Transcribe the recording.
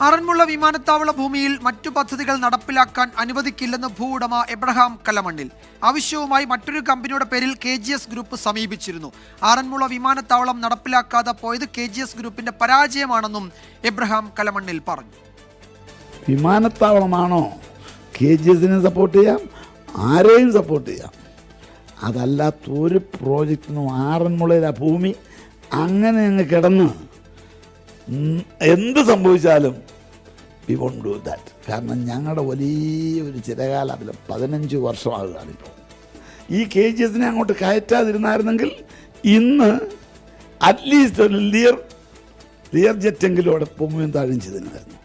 ആറന്മുള വിമാനത്താവള ഭൂമിയിൽ മറ്റു പദ്ധതികൾ നടപ്പിലാക്കാൻ അനുവദിക്കില്ലെന്ന് ഭൂവുടമ എബ്രഹാം കലമണ്ണിൽ. ആവശ്യവുമായി മറ്റൊരു കമ്പനിയുടെ പേരിൽ KGS ഗ്രൂപ്പ് സമീപിച്ചിരുന്നു. ആറന്മുള വിമാനത്താവളം നടപ്പിലാക്കാതെ പോയത് KGS ഗ്രൂപ്പിന്റെ പരാജയമാണെന്നും എബ്രഹാം കലമണ്ണിൽ പറഞ്ഞു. വിമാനത്താവളമാണോ KGSനെ സപ്പോർട്ട് ചെയ്യാം, ആരെയും സപ്പോർട്ട് ചെയ്യാം. അതല്ലാത്തൊരു പ്രോജക്റ്റിനും ആറന്മുളയിലെ ഭൂമി അങ്ങനെ അങ്ങ് കിടന്ന് എന്ത് സംഭവിച്ചാലും വി വോണ്ട് ഡു ദാറ്റ്. കാരണം ഞങ്ങളുടെ വലിയൊരു ചിരകാലം 15 വർഷമാകുകയാണ് ഇപ്പോൾ. ഈ KGSനെ അങ്ങോട്ട് കയറ്റാതിരുന്നായിരുന്നെങ്കിൽ ഇന്ന് അറ്റ്ലീസ്റ്റ് ഒരു ലിയർ ജെറ്റെങ്കിലും അവിടെ പൊങ്ങുകയും താഴുകയും ചെയ്തിരുന്നായിരുന്നു.